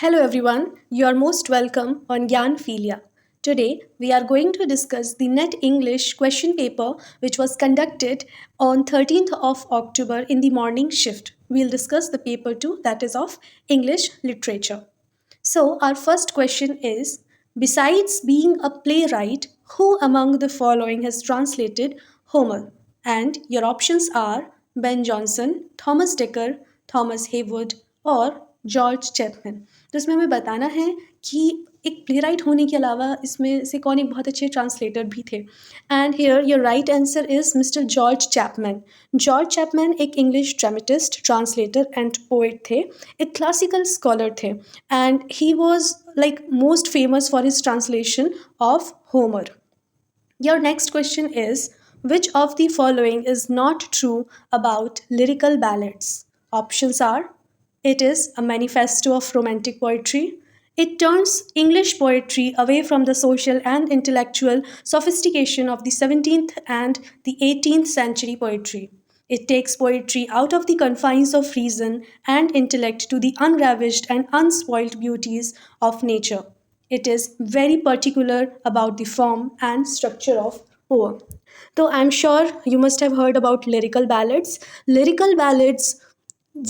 Hello everyone, you are most welcome on Gyanphilia. Today we are going to discuss the Net English question paper which was conducted on 13th of October in the morning shift. We'll discuss the paper 2, that is of English literature. So our first question is, besides being a playwright, who among the following has translated Homer? And your options are Ben Jonson, Thomas Dekker, Thomas Heywood और George Chapman. तो इसमें हमें बताना है कि एक playwright होने के अलावा इसमें से कौन एक बहुत अच्छे ट्रांसलेटर भी थे। And here your right answer is mister George Chapman. George Chapman एक English dramatist, translator and poet थे, एक क्लासिकल स्कॉलर थे, and he was like most famous for his translation of Homer. Your next question is, which of the following is not true about lyrical ballads? Options are, it is a manifesto of romantic poetry. It turns English poetry away from the social and intellectual sophistication of the 17th and the 18th century poetry. It takes poetry out of the confines of reason and intellect to the unravished and unspoiled beauties of nature. It is very particular about the form and structure of poem. तो I am sure you must have heard about lyrical ballads. Lyrical ballads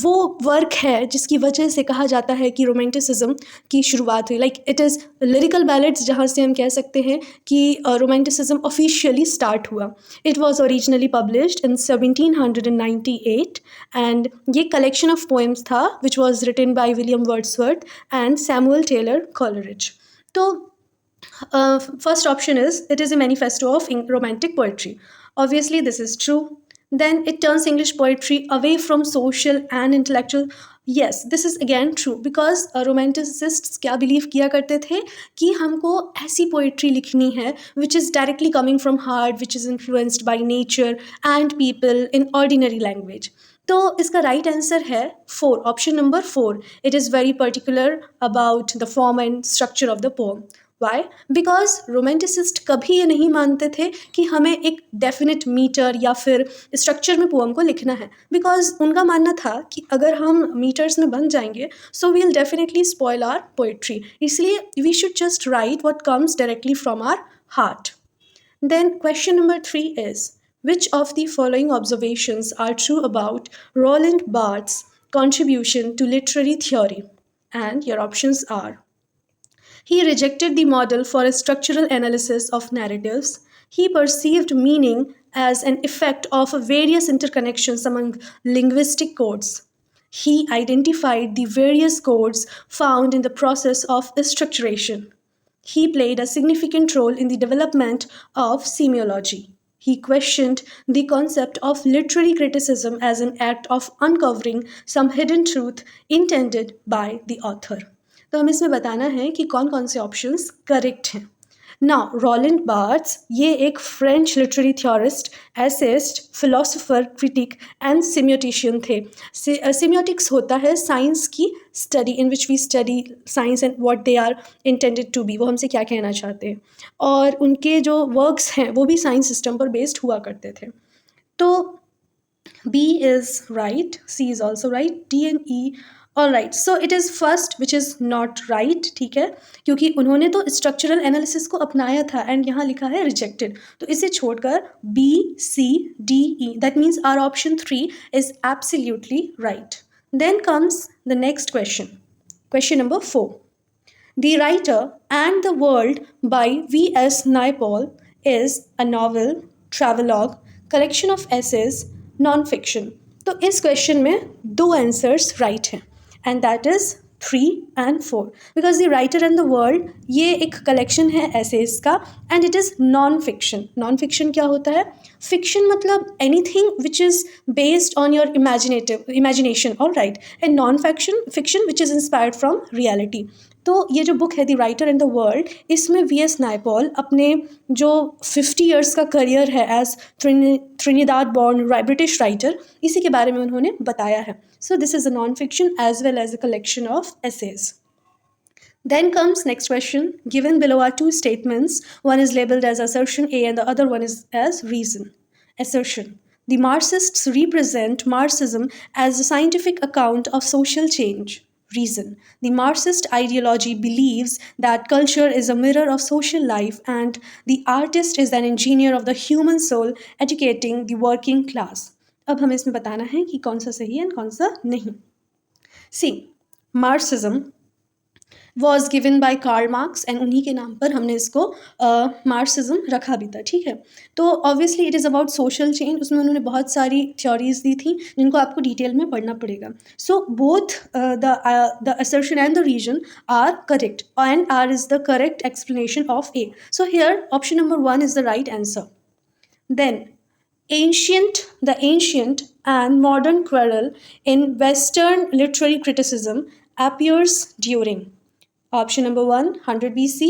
वो work है जिसकी वजह से कहा जाता है कि रोमांटिसिज्म की शुरुआत हुई। Like it is lyrical ballads जहाँ से हम कह सकते हैं कि रोमांटिसिज्म ऑफिशियली स्टार्ट हुआ। It was originally published in 1798 and ये कलेक्शन ऑफ पोएम्स था which was written by William Wordsworth and Samuel Taylor Coleridge. तो first option is, it is a manifesto of romantic poetry. Obviously this is true. Then it turns English poetry away from social and intellectual. Yes, this is again true because romanticists क्या believe किया करते थे कि हमको ऐसी poetry लिखनी है which is directly coming from heart, which is influenced by nature and people in ordinary language. तो इसका राइट आंसर है 4, option number 4। It is very particular about the form and structure of the poem. Why? Because romanticist कभी ये नहीं मानते थे कि हमें एक डेफिनेट मीटर या फिर स्ट्रक्चर में पोम को लिखना है, बिकॉज उनका मानना था कि अगर हम मीटर्स में बन जाएंगे so we will definitely spoil our poetry, इसलिए we should just write what comes directly from our heart. Then question number 3 is, which of the following observations are true about Roland Barthes' contribution to literary theory? And your options are, he rejected the model for a structural analysis of narratives. He perceived meaning as an effect of various interconnections among linguistic codes. He identified the various codes found in the process of structuration. He played a significant role in the development of semiology. He questioned the concept of literary criticism as an act of uncovering some hidden truth intended by the author. तो हमें इसमें बताना है कि कौन कौन से options correct हैं। नाउ रोलैंड बार्थ्स ये एक French literary theorist, essayist, philosopher, critic and semiotician थे। सिम्योटिक्स होता है साइंस की study in which we study science and what they are intended to be, वो हमसे क्या कहना चाहते हैं, और उनके जो वर्क्स हैं वो भी साइंस सिस्टम पर बेस्ड हुआ करते थे। तो B is right, C is also right, D and E all right. So it is first which is not right, ठीक है, क्योंकि उन्होंने तो स्ट्रक्चरल एनालिसिस को अपनाया था एंड यहाँ लिखा है रिजेक्टेड, तो इसे छोड़कर B, C, D, E, that means our option 3 is absolutely right. Then comes the next question, question number 4। The Writer and the World by V.S. Naipaul is a novel, travelogue, collection of essays, non-fiction. तो इस question में 2 answers right हैं and that is 3 and 4 because the writer and the world ये एक collection है essays का and it is non fiction. Non fiction क्या होता है? फिक्शन मतलब anything which is based on your imagination, all right, and non fiction which is inspired from reality. तो ये जो बुक है the writer and the world, इसमें VS. Naipaul अपने जो 50 ईयर्स का करियर है as Trinidad born British writer, इसी के बारे में उन्होंने बताया है। So this is a non fiction as well as a collection of essays. Then comes next question. Given below are 2 statements. One is labeled as assertion A and the other one is as reason. Assertion. The Marxists represent Marxism as a scientific account of social change. reason. The Marxist ideology believes that culture is a mirror of social life and the artist is an engineer of the human soul, educating the working class. अब हमें इसमें बताना है कि कौन सा सही है और कौन सा नहीं. See, Marxism was given by Karl Marx and उन्हीं के नाम पर हमने इसको मार्क्सिज्म रखा भी था. ठीक है, तो obviously it is about social change. उसमें उन्होंने बहुत सारी थ्योरीज दी थी जिनको आपको डिटेल में पढ़ना पड़ेगा. So both the assertion and the reason are correct and R is the correct explanation of A. So here option number 1 is the right answer. Then, the ancient and modern quarrel in Western literary criticism appears during option number 1, 100 BC,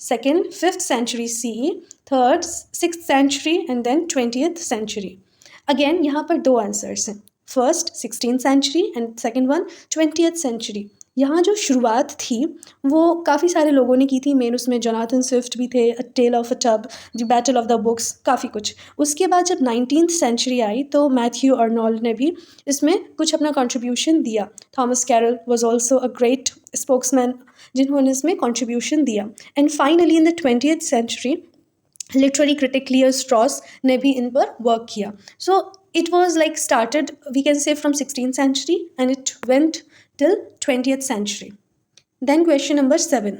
second, 5th century CE, third, 6th century, and then 20th century. Again, यहाँ पर दो answers हैं. First 16th century and second one 20th century. यहाँ जो शुरुआत थी वो काफ़ी सारे लोगों ने की थी. मेन उसमें जोनाथन स्विफ्ट भी थे, a tale of a tub, the battle of the books, काफ़ी कुछ. उसके बाद जब 19th सेंचुरी आई तो मैथ्यू अर्नोल्ड ने भी इसमें कुछ अपना कंट्रीब्यूशन दिया. Thomas Carlyle was also a great spokesman जिन्होंने इसमें कंट्रीब्यूशन दिया. And finally in the 20th century literary critic Levi Strauss ने भी इन पर वर्क किया. सो it was like started, we can say, from 16th century and it went till 20th century. Then question number 7.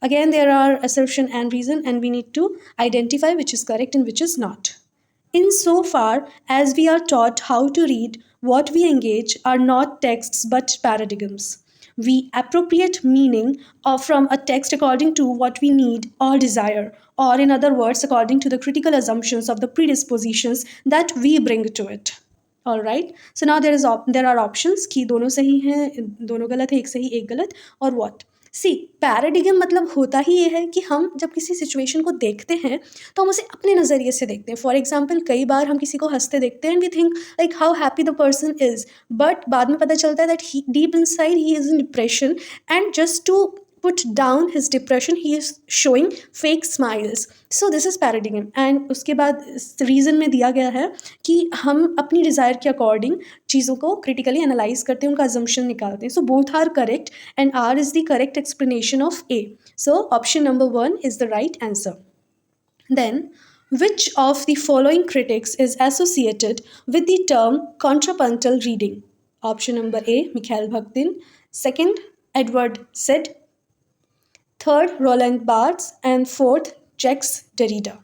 Again, there are assertion and reason and we need to identify which is correct and which is not. Insofar as we are taught how to read, what we engage are not texts but paradigms. We appropriate meaning from a text according to what we need or desire, or in other words, according to the critical assumptions of the predispositions that we bring to it. All right. So now there are options कि दोनों सही हैं, दोनों गलत है, एक सही एक गलत, और what. सी पैराडिगम मतलब होता ही ये है कि हम जब किसी सिचुएशन को देखते हैं तो हम उसे अपने नज़रिए से देखते हैं. फॉर एग्जाम्पल, कई बार हम किसी को हंसते देखते हैं and we think like how happy the person is, but बाद में पता चलता है that he deep inside he is in depression and just to put down his depression he is showing fake smiles. So this is paradigm. And उसके बाद reason में दिया गया है कि हम अपनी डिज़ायर के अकॉर्डिंग चीज़ों को क्रिटिकली एनालाइज करते हैं, उनका assumption निकालते हैं. So both are correct and R is the correct explanation of A. So option number 1 is the right answer. Then, which of the following critics is associated with the term contrapuntal reading? Option number A, Mikhail Bakhtin. Second, Edward Said. Third, Roland Barthes, and fourth, Jacques Derrida.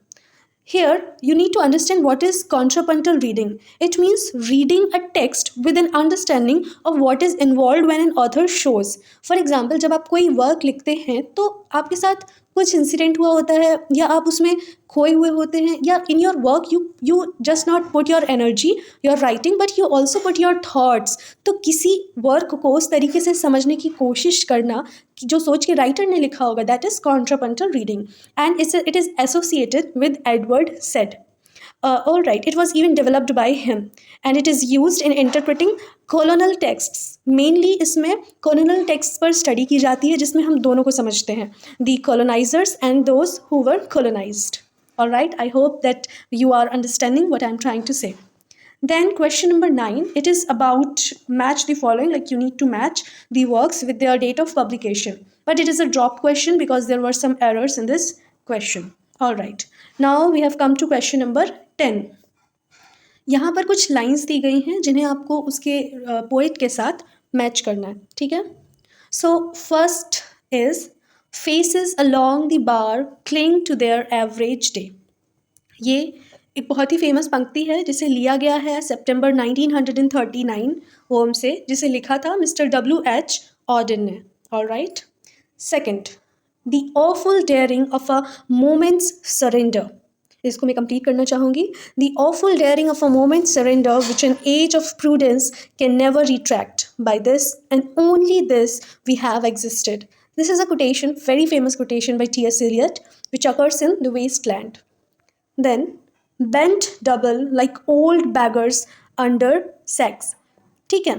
Here, you need to understand what is contrapuntal reading. It means reading a text with an understanding of what is involved when an author shows. For example, जब आप कोई work लिखते हैं तो आपके साथ कुछ incident हुआ होता है या आप उसमें खोए हुए होते हैं, या in your work you just not put your energy, your writing, but you also put your thoughts. तो किसी वर्क को उस तरीके से समझने की कोशिश करना कि जो सोच के राइटर ने लिखा होगा, that is contrapuntal reading and it is associated with Edward Said. All right, it was even developed by him and it is used in interpreting colonial texts. Mainly इसमें colonial texts पर study की जाती है जिसमें हम दोनों को समझते हैं, the colonizers and those who were colonized. All right, I hope that you are understanding what I'm trying to say. Then question number 9, it is about match the following, like you need to match the works with their date of publication. But it is a drop question because there were some errors in this question. All right, now we have come to question number 10. यहाँ पर कुछ lines दी गई हैं जिन्हें आपको उसके poet के साथ मैच करना है. ठीक है. So first is faces along the bar cling to their average day. ये एक बहुत ही फेमस पंक्ति है जिसे लिया गया है सितंबर 1939 होम से, जिसे लिखा था मिस्टर W.H. ऑडेन ने. Alright. Second, the awful daring of a moment's surrender. इसको मैं कंप्लीट करना चाहूँगी. The awful daring of a moment surrender which an age of prudence can never retract. By this and only this we have existed. This is a quotation, very famous quotation by T.S. Eliot, which occurs in The Waste Land. Then, bent double like old beggars under sacks. ठीक है.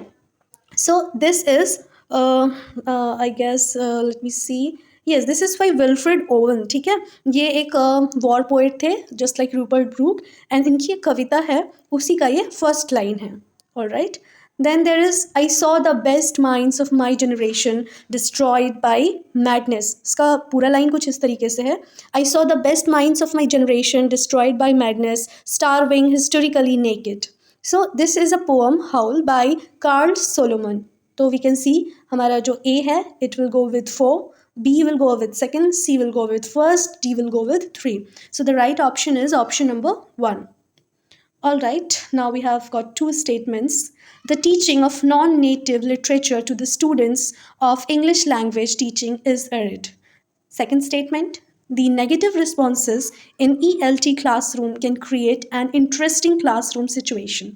So this is, I guess, let me see. Yes, this is by Wilfred Owen. ठीक है. ये एक war poet थे, just like Rupert Brooke, and इनकी एक कविता है, उसी का ये फर्स्ट लाइन है. All right. Then there is I saw the best minds of my generation destroyed by madness. इसका पूरा लाइन कुछ इस तरीके से है. I saw the best minds of my generation destroyed by madness, starving, historically naked. So this is a poem Howl by Carl Solomon. तो we can see हमारा जो A है it will go with 4, B will go with second, C will go with first, D will go with 3. So the right option is option number 1. All right, now we have got two statements. The teaching of non native literature to the students of English language teaching is arid. Second statement, the negative responses in ELT classroom can create an interesting classroom situation.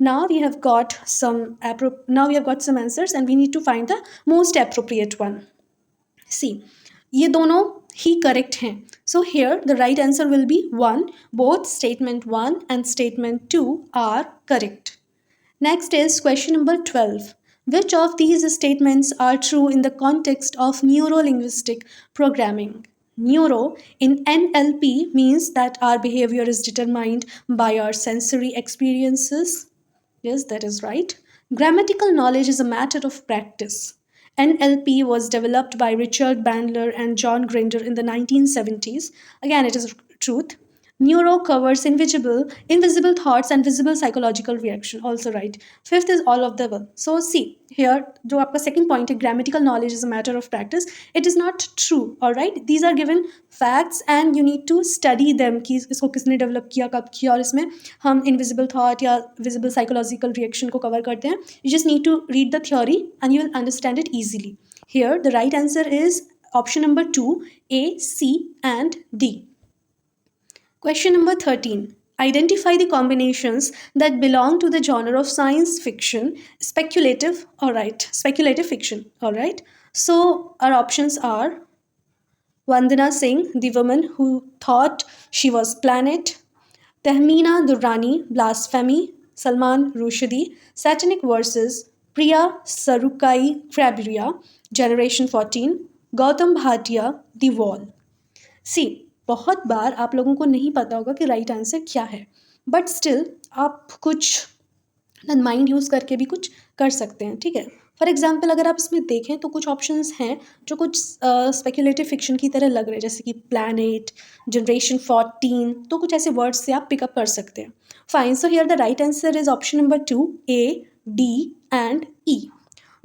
Now we have got some answers and we need to find the most appropriate one. See, ये दोनों ही correct हैं. So here the right answer will be 1. Both statement 1 and statement 2 are correct. Next is question number 12. Which of these statements are true in the context of neuro-linguistic programming? Neuro in NLP means that our behavior is determined by our sensory experiences. Yes, that is right. Grammatical knowledge is a matter of practice. NLP was developed by Richard Bandler and John Grinder in the 1970s. Again, it is truth. Neuro covers invisible thoughts and visible psychological reaction. Also right. Fifth is all of the above. So see here, जो आपका second point है, grammatical knowledge is a matter of practice. It is not true. All right. These are given facts and you need to study them कि इसको किसने develop किया कब किया और इसमें हम invisible thought या visible psychological reaction को cover करते हैं. You just need to read the theory and you will understand it easily. Here the right answer is option number 2, A, C and D. Question number 13. Identify the combinations that belong to the genre of science fiction, speculative fiction. All right. So our options are Vandana Singh, the woman who thought she was planet; Tahmina Durrani, blasphemy; Salman Rushdie, satanic verses; Priya Sarukai Krabria, Generation 14; Gautam Bhatia, The Wall. सी बहुत बार आप लोगों को नहीं पता होगा कि right answer क्या है, बट स्टिल आप कुछ माइंड यूज़ करके भी कुछ कर सकते हैं. ठीक है. फॉर एग्जाम्पल अगर आप इसमें देखें तो कुछ ऑप्शंस हैं जो कुछ स्पेक्यूलेटिव फिक्शन की तरह लग रहे हैं, जैसे कि प्लैनेट, जनरेशन 14, तो कुछ ऐसे वर्ड्स से आप पिकअप कर सकते हैं. Fine. So here the right answer is option number 2, A, D and E.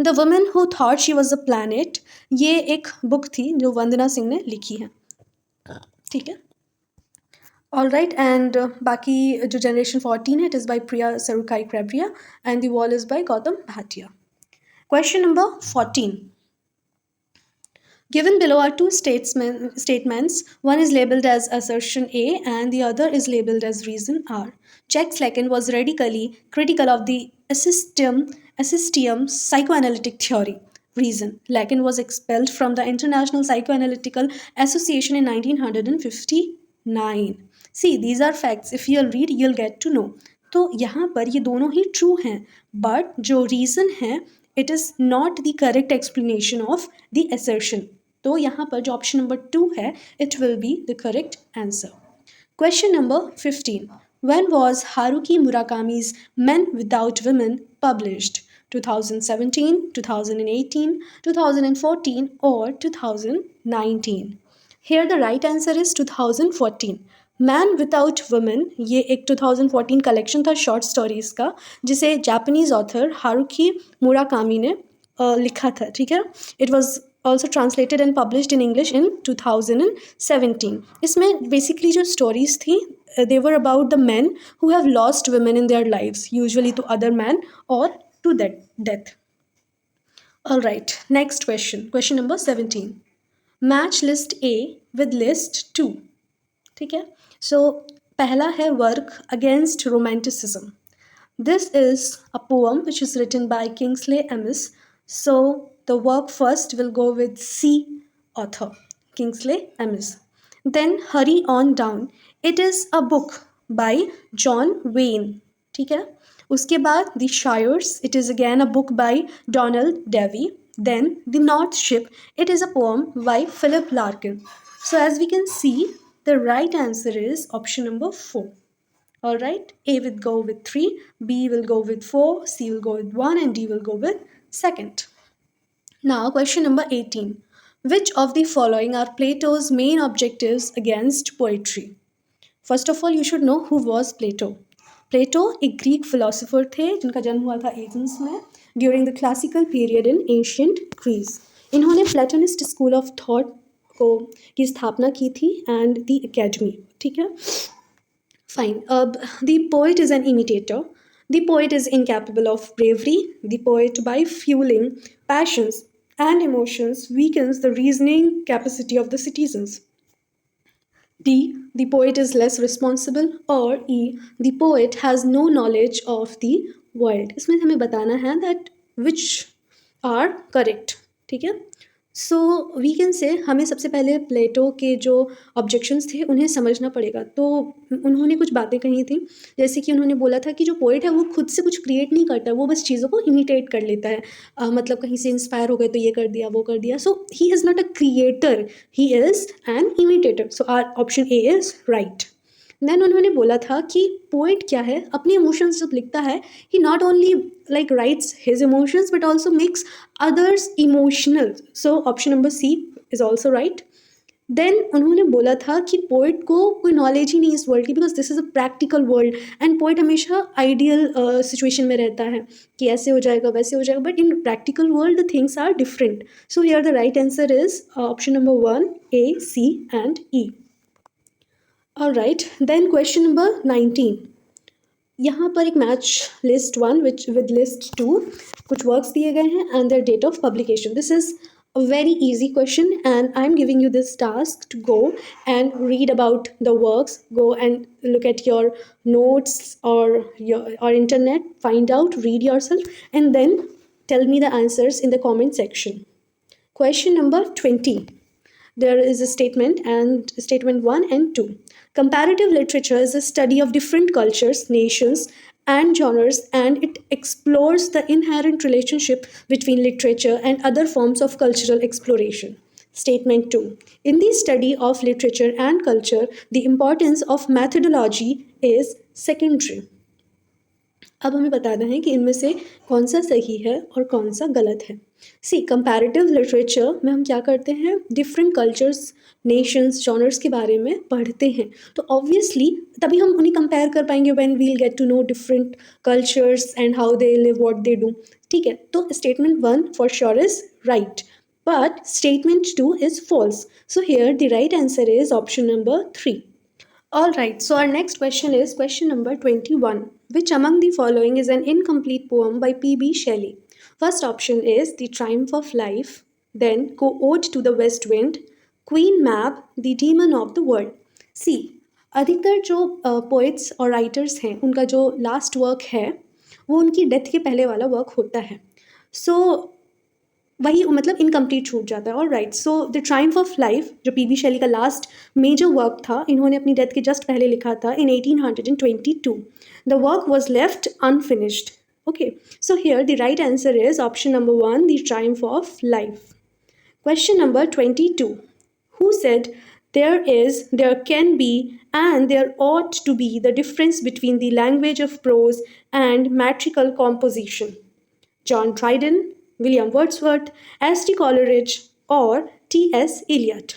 The woman who thought she was a planet, ये एक बुक थी जो वंदना सिंह ने लिखी है. ठीक है. All right. एंड बाकी जो जनरेशन 14 है, it is by Priya Sarukkai Chabria and the wall is by Gautam Bhatia. Question number 14. Given below are two statements. One is labeled as assertion A and the other is labeled as reason R. Jack Lacan was radically critical of the assistium psychoanalytic theory. Reason: Lacan was expelled from the International Psychoanalytical Association in 1959. See, these are facts. If you'll read, you'll get to know. तो यहाँ पर ये दोनों ही true हैं, but जो reason है it is not the correct explanation of the assertion. तो यहाँ पर जो ऑप्शन नंबर 2 है, it will be the correct answer. Question number 15. When was Haruki Murakami's Men Without Women published? 2017, 2018, 2014 or 2019? Here the right answer is 2014. Man without women ये एक 2014 collection था short stories का, जिसे जापानीज़ ऑथर हारुकी मुराकामी ने लिखा था. ठीक है. It was also translated and published in English in 2017. इसमें बेसिकली जो स्टोरीज थी, they were about the men who have lost women in their lives, usually to other men or to death. All right, next question. Question number 17. Match list A with list 2. ठीक है. So पहला है work against romanticism. This is a poem which is written by Kingsley Amis. So the work first will go with C author, Kingsley Amis. Then Hurry On Down. It is a book by John Wayne. ठीक है. उसके बाद The Shires. It is again a book by Donald Davy. Then The North Ship. It is a poem by Philip Larkin. So as we can see, the right answer is option number 4. All right, A will go with 3, B will go with 4, C will go with 1, and D will go with second. Now, question number 18. Which of the following are Plato's main objectives against poetry? First of all you should know who was Plato. Plato एक Greek philosopher थे जिनका जन्म हुआ था Athens में during the classical period in ancient Greece. इन्होंने Platonist school of thought को की स्थापना की थी एंड द एकेडमी. ठीक है, फाइन. अब the poet is an imitator. The poet is incapable of bravery. The poet by fuelling passions and emotions weakens the reasoning capacity of the citizens. D. The poet is less responsible. Or E. The poet has no knowledge of the world. इसमें हमें बताना है that which are correct. ठीक है, so we can say हमें सबसे पहले प्लेटो के जो ऑब्जेक्शंस थे उन्हें समझना पड़ेगा. तो उन्होंने कुछ बातें कही थी, जैसे कि उन्होंने बोला था कि जो पोइट है वो खुद से कुछ क्रिएट नहीं करता, वो बस चीज़ों को इमिटेट कर लेता है. मतलब कहीं से इंस्पायर हो गए तो ये कर दिया वो कर दिया. So he is not a creator, he is an imitator. So our option A is right. देन उन्होंने बोला था कि पोइट क्या है, अपने इमोशंस जब लिखता है he not only like writes his emotions but also makes others emotional. So option number C is also right. देन उन्होंने बोला था कि पोइट को कोई नॉलेज ही नहीं इस वर्ल्ड की, because this is a practical world and poet हमेशा आइडियल सिचुएशन में रहता है कि ऐसे हो जाएगा वैसे हो जाएगा, but in practical world the things are different. So here the right answer is option number 1, A, C and E. Alright, then question number 19. यहाँ पर एक match list 1 which with list 2 कुछ वर्क्स दिए गए हैं and their date of publication. This is a very easy question and I'm giving you this task to go and read about the works, go and look at your notes or internet, find out, read yourself and then tell me the answers in the comment section. Question number 20. There is a statement and statement 1 and 2. Comparative literature is a study of different cultures, nations, and genres, and it explores the inherent relationship between literature and other forms of cultural exploration. Statement 2. In the study of literature and culture, the importance of methodology is secondary. अब हमें बताना है कि इनमें से कौन सा सही है और कौन सा गलत है. सी कंपैरेटिव लिटरेचर में हम क्या करते हैं, डिफरेंट कल्चर्स, नेशंस, जॉनर्स के बारे में पढ़ते हैं. तो ऑब्वियसली तभी हम उन्हें कंपेयर कर पाएंगे when we'll get to know different cultures and how they live, what they do. ठीक है, तो statement 1 for sure is right but statement 2 is false. So here the right answer is option number 3. Alright, so our next question is question number 21. Which among the following is an incomplete poem by P.B. Shelley? First option is The Triumph of Life, then Ode to the West Wind, Queen Mab, The Demon of the World. See, अधिकतर जो poets और writers हैं उनका जो last work है वो उनकी death के पहले वाला वर्क होता है. सो वही मतलब इनकम्प्लीट छूट जाता है. और right, so the Triumph of life जो पी.बी. शेली का लास्ट मेजर वर्क था, इन्होंने अपनी डेथ के जस्ट पहले लिखा था इन 1822. The work was left unfinished. Okay, so here the right answer is option number 1, the Triumph of life. Question number 22. Who said there can be and there ought to be the difference between the language of prose and metrical composition? John Dryden, William Wordsworth, S.T. Coleridge or T.S. Eliot.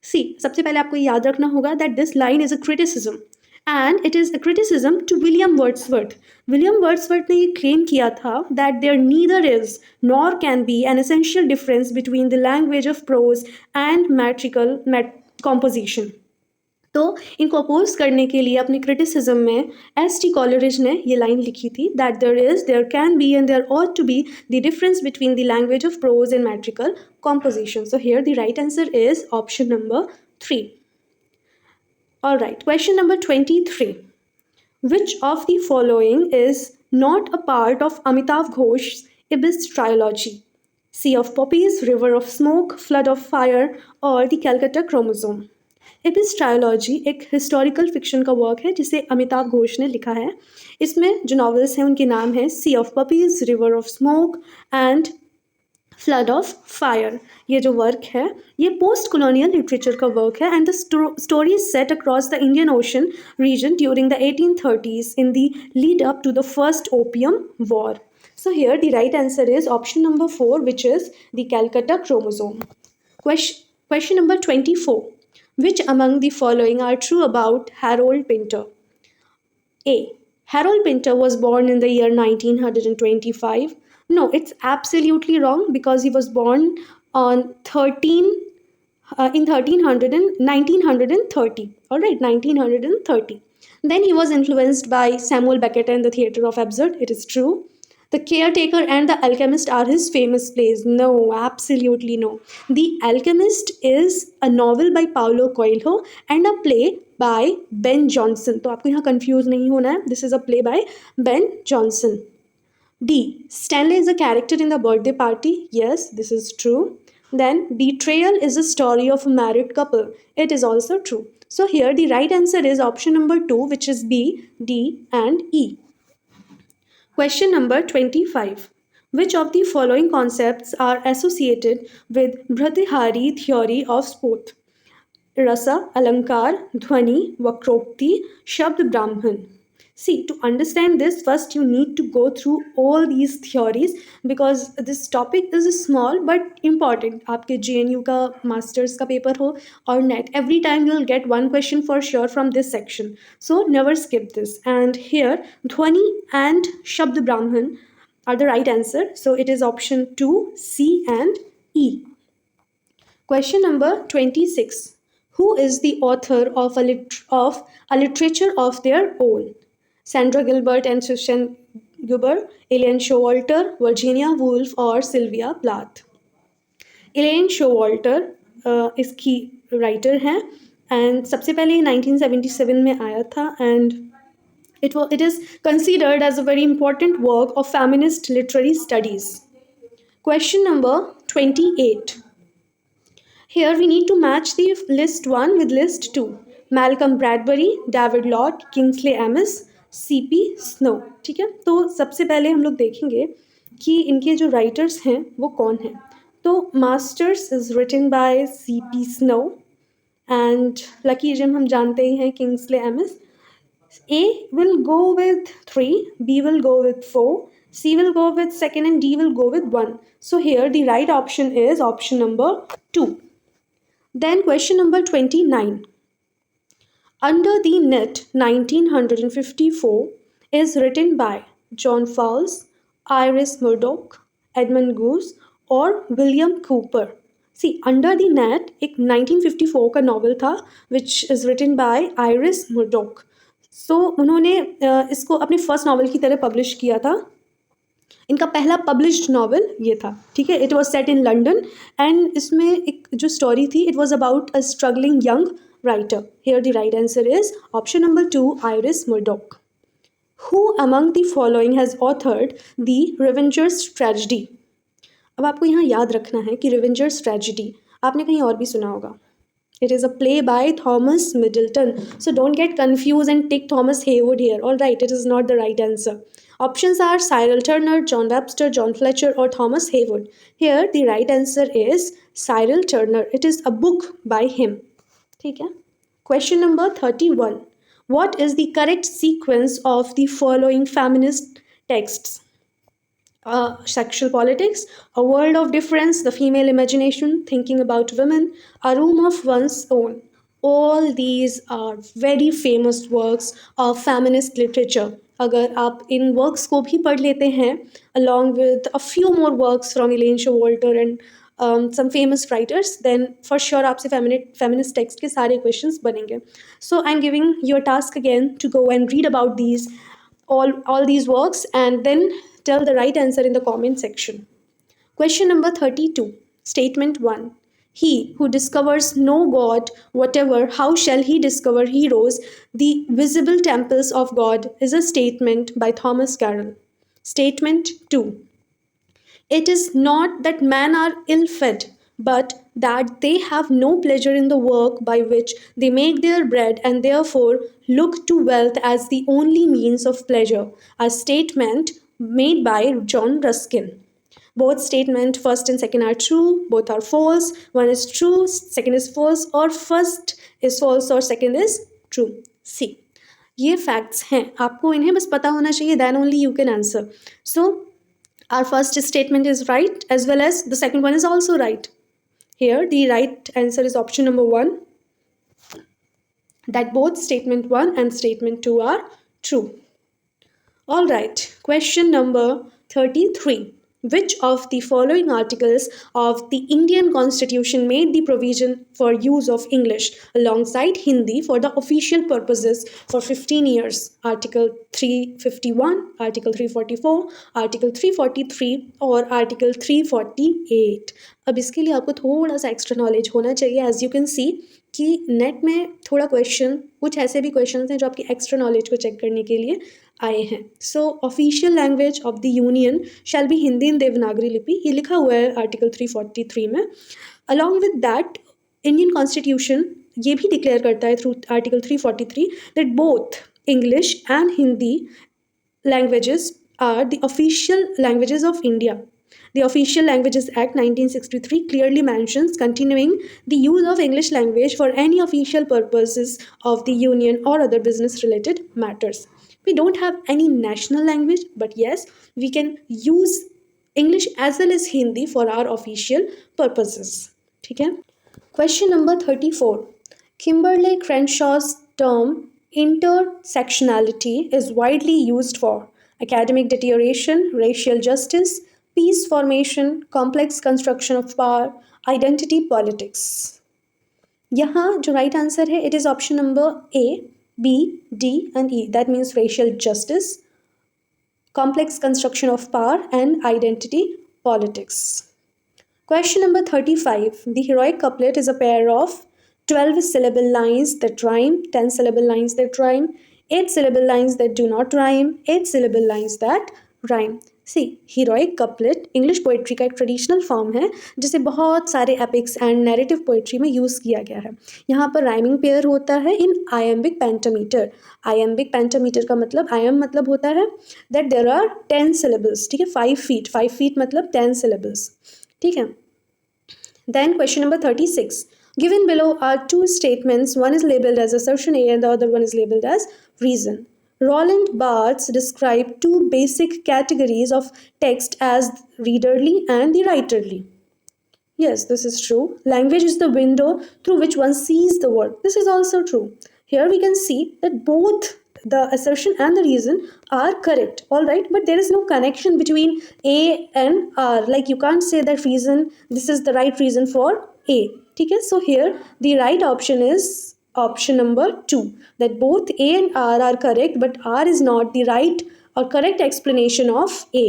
See, सबसे पहले आपको याद रखना होगा that this line is a criticism and it is a criticism to William Wordsworth. William Wordsworth ने ये claim किया था that there neither is nor can be an essential difference between the language of prose and metrical composition. तो इनको oppose करने के लिए अपने क्रिटिसिज्म में S.T. कॉलरिज ने ये लाइन लिखी थी that there can be and there ought to be the difference between the language of prose and metrical composition. So here the right answer is option number 3. Alright, question number 23. Which of the following is not a part of Amitav Ghosh's Ibis trilogy? Sea of Poppies, River of Smoke, Flood of Fire or the Calcutta Chromosome? Ibis trilogy एक historical fiction का work है जिसे अमिताभ घोष ने लिखा है. इसमें जो novels हैं उनके नाम हैं sea of poppies, river of smoke and flood of fire. ये जो वर्क है ये पोस्ट colonial लिटरेचर का वर्क है and the story is set across the Indian Ocean region during the 1830s in the lead up to the first opium war. So here the right answer is option number 4, which is the Calcutta chromosome. Question number 24. Which among the following are true about Harold Pinter? A. Harold Pinter was born in the year 1925. No, it's absolutely wrong because he was born on 1300 and 1930. All right, 1930. Then he was influenced by Samuel Beckett and the Theatre of Absurd. It is true. The Caretaker and The Alchemist are his famous plays. No, absolutely no. The Alchemist is a novel by Paulo Coelho and a play by Ben Jonson. तो आपको यहाँ confuse नहीं होना है. This is a play by Ben Jonson. D. Stanley is a character in the birthday party. Yes, this is true. Then Betrayal is a story of a married couple. It is also true. So here the right answer is option number 2, which is B, D and E. Question number 25. Which of the following concepts are associated with Bhattihari theory of sport? Rasa, Alankar, Dhwani, Vakrokti, Shabd Brahman. See, to understand this, first you need to go through all these theories because this topic is small but important. आपके JNU का masters का paper हो और net, every time you'll get one question for sure from this section. So never skip this. And here, Dhwani and Shabd Brahman are the right answer. So it is option 2, C and E. Question number 26. Who is the author of a literature of their own? Sandra Gilbert and Susan Guber, Elaine Showalter, Virginia Woolf और Sylvia Plath. Elaine Showalter इसकी writer हैं and सबसे पहले 1977 में आया था and it is considered as a very important work of feminist literary studies. Question number 28. Here we need to match the list 1 with list 2. Malcolm Bradbury, David Lord, Kingsley Amis, C.P. Snow. ठीक है, तो सबसे पहले हम लोग देखेंगे कि इनके जो राइटर्स हैं वो कौन हैं. तो Masters is written by C.P. Snow and Lucky Jim हम जानते ही हैं Kingsley Amis. A will go with 3, B will go with 4, C will go with 2 and D will go with 1. So here the right option is option number 2. Then question number 29. Under the Net 1954 is written by John Fowles, Iris Murdoch, Edmund Goose और William Cooper. See, Under the Net एक 1954 का novel था which is written by Iris Murdoch. So उन्होंने इसको अपने first novel की तरह publish किया था. इनका पहला पब्लिश्ड नॉवल ये था. ठीक है, it was set in London and इसमें एक जो स्टोरी थी it was about a struggling young writer. Here the right answer is option number 2, Iris Murdoch. Who among the following has authored the Revenger's Tragedy? अब आपको यहाँ याद रखना है कि Revenger's Tragedy आपने कहीं और भी सुना होगा. It is a play by Thomas Middleton. So don't get confused and tick Thomas Haywood here. All right, it is not the right answer. Options are Cyril Turner, John Webster, John Fletcher or Thomas Haywood. Here the right answer is Cyril Turner. It is a book by him. ठीक है. Question number 31. What is the correct sequence of the following feminist texts? Sexual Politics, A World of Difference, The Female Imagination, Thinking About Women, A Room of One's Own. All these are very famous works of feminist literature. अगर आप इन works को भी पढ़ लेते हैं along with a few more works from Elaine Showalter and some famous writers, then for sure आपसे feminist text के सारे questions बनेंगे. So I'm giving you a task again to go and read about these all these works and then tell the right answer in the comment section. Question number 32. Statement 1. He who discovers no God whatever, how shall he discover heroes, the visible temples of God, is a statement by Thomas Carroll. Statement 2. It is not that men are ill-fed, but that they have no pleasure in the work by which they make their bread and therefore look to wealth as the only means of pleasure, a statement made by John Ruskin. Both statement first and second are true, both are false, one is true, second is false, or first is false और second is true. C. ये facts हैं, आपको इन्हें बस पता होना चाहिए, then only you can answer. So our first statement is right as well as the second one is also right. Here the right answer is option number 1, that both statement 1 and statement 2 are true. All right, question number 33. Which of the following articles of the Indian Constitution made the provision for use of English alongside Hindi for the official purposes for 15 years? Article 351, Article 344, Article 343 और Article 348. अब इसके लिए आपको थोड़ा सा extra knowledge होना चाहिए. As you can see कि नेट में थोड़ा क्वेश्चन, कुछ ऐसे भी क्वेश्चन हैं जो आपकी एक्स्ट्रा नॉलेज को चेक करने के लिए आए हैं. So official language of the union shall be Hindi in Devanagari लिपि, ये लिखा हुआ है आर्टिकल 343 में. Along with that Indian constitution ये भी डिक्लेयर करता है through article 343 that both English and Hindi languages are the official languages of India. The Official Languages Act 1963 clearly mentions continuing the use of English language for any official purposes of the Union or other business related matters. We don't have any national language, but yes, we can use English as well as Hindi for our official purposes. ठीक है? Question number 34. Kimberley Crenshaw's term intersectionality is widely used for academic deterioration, racial justice, peace formation, complex construction of power, identity politics. यहाँ जो right answer है, it is option number A, B, D and E. That means racial justice, complex construction of power and identity politics. Question number 35. The heroic couplet is a pair of 12 syllable lines that rhyme, 10 syllable lines that rhyme, 8 syllable lines that do not rhyme, 8 syllable lines that rhyme. See, heroic couplet English poetry का एक traditional form है जिसे बहुत सारे epics and narrative poetry में use किया गया है. यहाँ पर राइमिंग पेयर होता है in iambic pentameter. Iambic pentameter का मतलब, आयम मतलब होता है दैट देयर आर 10 syllables. ठीक है, 5 feet मतलब 10 syllables. ठीक है. Then question number 36. Given below are two statements. One is labeled as assertion A and the other one is labeled as reason. Roland Barthes described two basic categories of text as readerly and the writerly. Yes, this is true. Language is the window through which one sees the world. This is also true. Here we can see that both the assertion and the reason are correct. All right, but there is no connection between A and R. Like you can't say that reason, this is the right reason for A. Okay, so here the right option is option number 2, that both A and R are correct, but R is not the right or correct explanation of A.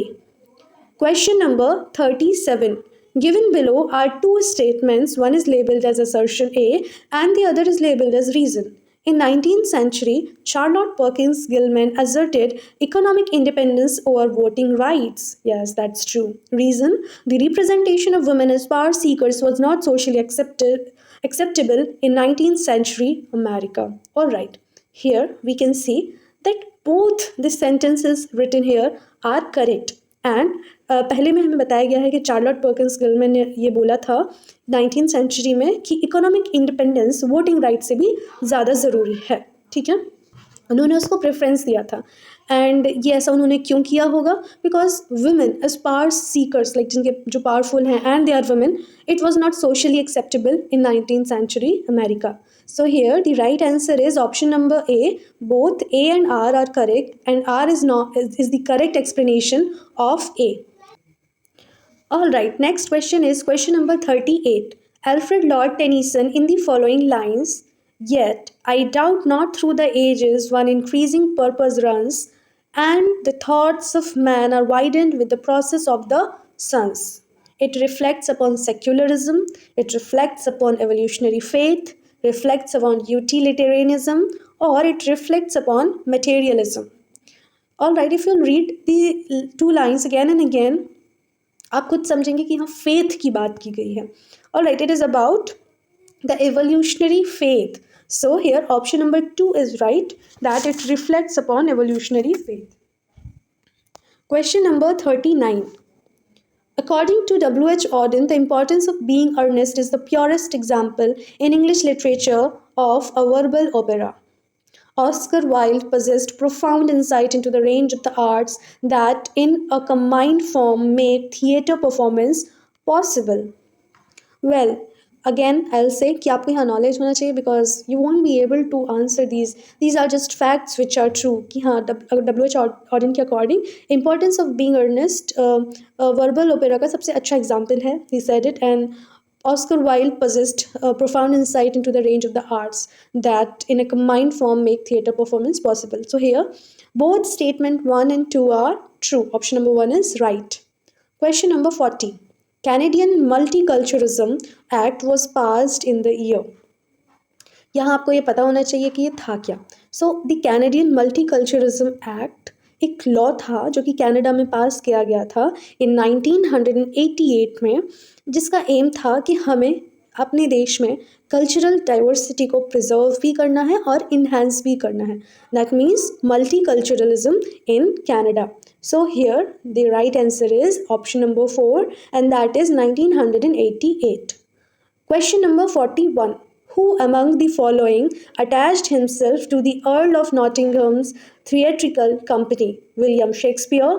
Question number 37. Given below are two statements. One is labeled as assertion A and the other is labeled as reason. In 19th century, Charlotte Perkins Gilman asserted economic independence over voting rights. Yes, that's true. Reason: the representation of women as power seekers was not socially acceptable in 19th century America. All right, here we can see that both the sentences written here are correct. And पहले में हमें बताया गया है कि Charlotte Perkins Gillman ने ये बोला था 19th सेंचुरी में कि इकोनॉमिक इंडिपेंडेंस वोटिंग राइट से भी ज़्यादा ज़रूरी है. ठीक है, उन्होंने उसको प्रेफरेंस दिया था. एंड ये ऐसा उन्होंने क्यों किया होगा? Because women as power seekers, like जिनके जो पावरफुल हैं and they are women, it was not socially acceptable in 19th century America. So here the right answer is option number A. Both A and R are correct, and R is the correct explanation of A. All right, next question is question number 38. Alfred Lord Tennyson in the following lines: "Yet I doubt not through the ages one increasing purpose runs, and the thoughts of man are widened with the process of the suns. It reflects upon secularism, it reflects upon evolutionary faith, reflects upon utilitarianism, or it reflects upon materialism." All right, if you read the two lines again and again, आप खुद समझेंगे कि यहाँ faith की बात की गई है. All right, it is about the evolutionary faith. So here option number 2 is right, that it reflects upon evolutionary faith. Question number 39. According to W.H. Auden, the importance of being earnest is the purest example in English literature of a verbal opera. Oscar Wilde possessed profound insight into the range of the arts that, in a combined form, make theatre performance possible. Well, again, I'll say कि आपको यहाँ knowledge होना चाहिए because you won't be able to answer these. These are just facts which are true. कि हाँ WH Auden के according importance of being earnest verbal opera का सबसे अच्छा example है. He said it, and Oscar Wilde possessed a profound insight into the range of the arts that, in a combined form, make theatre performance possible. So here, both statement 1 and 2 are true. Option number 1 is right. Question number 40. Canadian Multiculturalism Act was passed in the year. यहाँ आपको ये पता होना चाहिए कि ये था क्या. So the Canadian multiculturalism act एक लॉ था जो कि कनाडा में पास किया गया था इन 1988 में, जिसका एम था कि हमें अपने देश में कल्चरल डाइवर्सिटी को प्रिजर्व भी करना है और इन्हांस भी करना है. That means multiculturalism in Canada. So here the right answer is option number 4 and that is 1988. Question number 41. Who among the following attached himself to the Earl of Nottingham's theatrical company? William Shakespeare,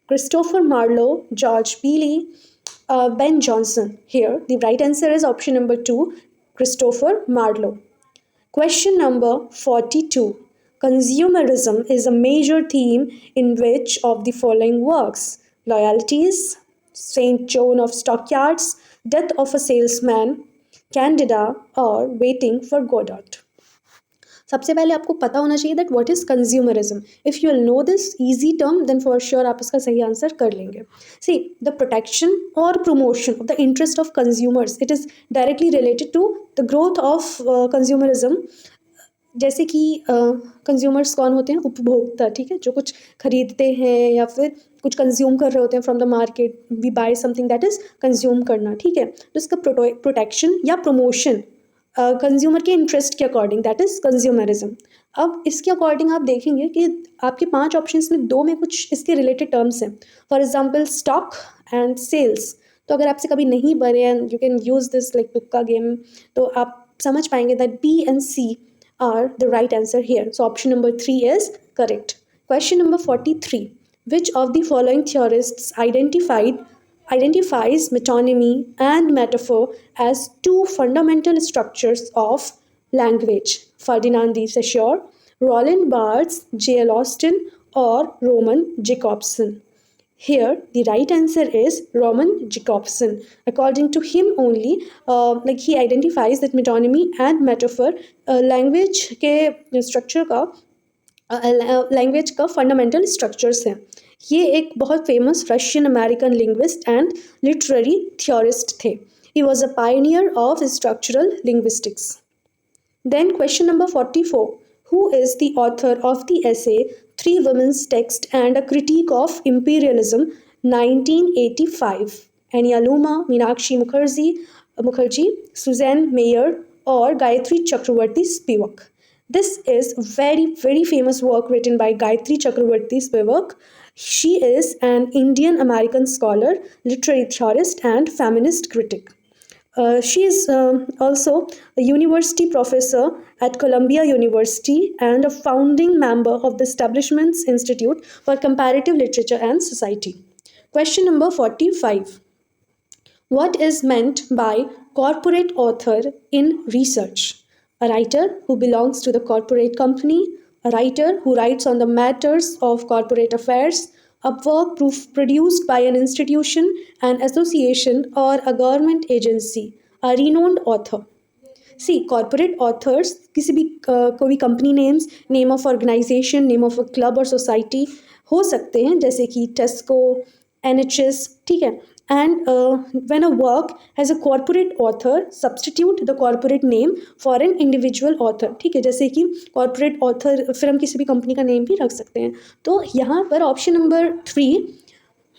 Christopher Marlowe, George Peele, Ben Jonson. Here, the right answer is option number 2, Christopher Marlowe. Question number 42. Consumerism is a major theme in which of the following works? Loyalties, St. John of Stockyards, Death of a Salesman, Candida, और Waiting for Godot. सबसे पहले आपको पता होना चाहिए that what is consumerism. If you will know this easy term then for sure आप इसका सही आंसर कर लेंगे. सी द प्रोटेक्शन और promotion of the interest of consumers, it is directly related to the growth of consumerism. जैसे कि consumers कौन होते हैं? उपभोक्ता. ठीक है, जो कुछ खरीदते हैं या फिर कुछ कंज्यूम कर रहे होते हैं from the market. We buy something, that is consume करना. ठीक है, तो इसका प्रोटेक्शन या प्रमोशन कंज्यूमर के इंटरेस्ट के अकॉर्डिंग, दैट इज कंज्यूमरिज्म. अब इसके अकॉर्डिंग आप देखेंगे कि आपके 5 ऑप्शंस में 2 में कुछ इसके रिलेटेड टर्म्स हैं. For example stock and sales. तो अगर आपसे कभी नहीं बने and you can use this like तुक्का गेम, तो आप समझ पाएंगे that B and C are the right answer here. So option number 3 is correct. Question number 43. Which of the following theorists identifies metonymy and metaphor as 2 fundamental structures of language? Ferdinand de Saussure, Roland Barthes, J.L. Austin, or Roman Jacobson? Here, the right answer is Roman Jacobson. According to him only, like he identifies that metonymy and metaphor language के structure का language का fundamental structures हैं. ये एक बहुत famous Russian American linguist and literary theorist थे. He was a pioneer of structural linguistics. Then question number 44. Who is the author of the essay Three Women's Text and a Critique of Imperialism, 1985? Anya Luma, Meenakshi Mukherjee, Suzanne Meyer, or Gayatri Chakravarti Spivak? This is a very, very famous work written by Gayatri Chakravarti Spivak. She is an Indian American scholar, literary theorist, and feminist critic. She is also a university professor at Columbia University and a founding member of the Establishment's Institute for Comparative Literature and Society. Question number 45. What is meant by corporate author in research? A writer who belongs to the corporate company, a writer who writes on the matters of corporate affairs, a work produced by an institution, an association, or a government agency, a renowned author. See, corporate authors किसी भी कोई भी company names, name of organization, name of a club और society हो सकते हैं, जैसे कि टेस्को, NHS. ठीक है. And when a work has a corporate author, substitute the corporate name for an individual author. ठीक है, जैसे कि corporate author फिर हम किसी भी कंपनी का नेम भी रख सकते हैं. तो यहाँ पर option number 3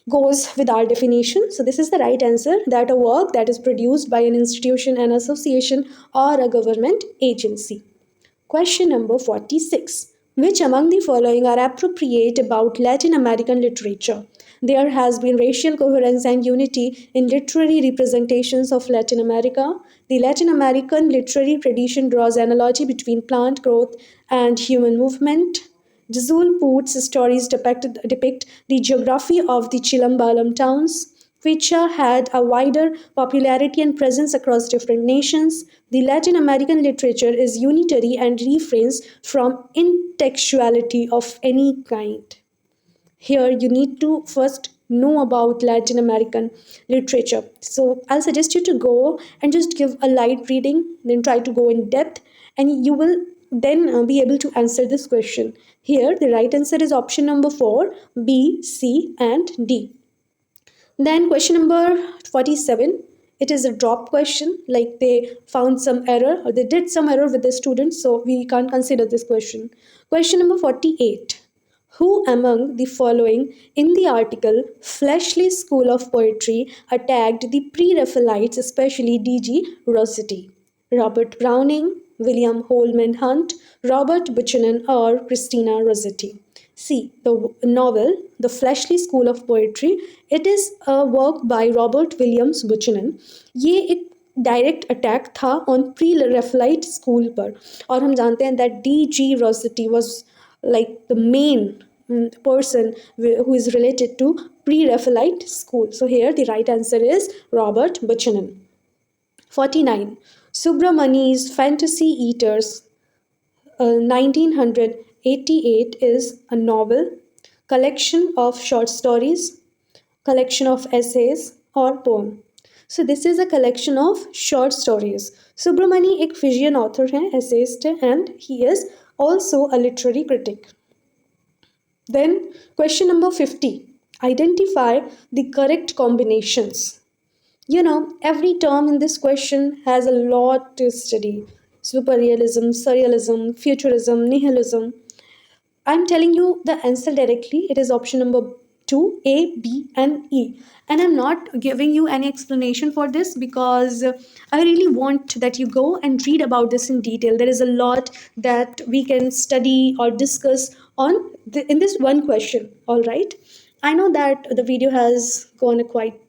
goes with our definition. So this is the right answer, that a work that is produced by an institution, an association, or a government agency. Question number 46. Which among the following are appropriate about Latin American literature? There has been racial coherence and unity in literary representations of Latin America. The Latin American literary tradition draws analogy between plant growth and human movement. Jazul Poot's stories depict the geography of the Chilambalam towns. Quechua had a wider popularity and presence across different nations. The Latin American literature is unitary and refrains from intextuality of any kind. Here you need to first know about Latin American literature. So I'll suggest you to go and just give a light reading, then try to go in depth, and you will then be able to answer this question. Here the right answer is option number 4, B, C, and D. Then question number 47, it is a drop question, like they found some error or they did some error with the students, so we can't consider this question. Question number 48. Who among the following in the article Fleshly School of Poetry attacked the pre-Raphaelites, especially D.G. Rossetti? Robert Browning, William Holman Hunt, Robert Buchanan, or Christina Rossetti? See, the novel, The Fleshly School of Poetry, it is a work by Robert Williams Buchanan. ये एक direct attack था on pre Raphaelite school पर और हम जानते हैं that D G Rossetti was like the main person who is related to pre-Raphaelite school. So here the right answer is Robert Buchanan. 49. Subramani's Fantasy Eaters 1988 is a novel, collection of short stories, collection of essays, or poem. So this is a collection of short stories. Subramani एक Fijian author है, essayist है, and he is also a literary critic. Then question number 50. Identify the correct combinations. You know, every term in this question has a lot to study. Superrealism, surrealism, futurism, nihilism. I'm telling you the answer directly. It is option number 2, A, B, and E. And I'm not giving you any explanation for this because I really want that you go and read about this in detail. There is a lot that we can study or discuss in this one question. All right. I know that the video has gone quite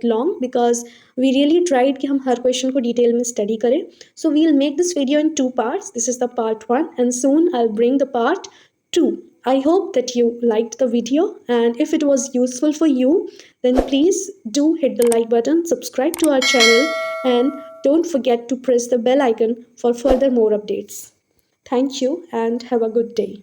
long because we really tried कि हम हर question को detail में study करें. So we'll make this video in 2 parts. This is the part 1 and soon I'll bring the part 2. I hope that you liked the video, and if it was useful for you, then please do hit the like button, subscribe to our channel, and don't forget to press the bell icon for further more updates. Thank you and have a good day.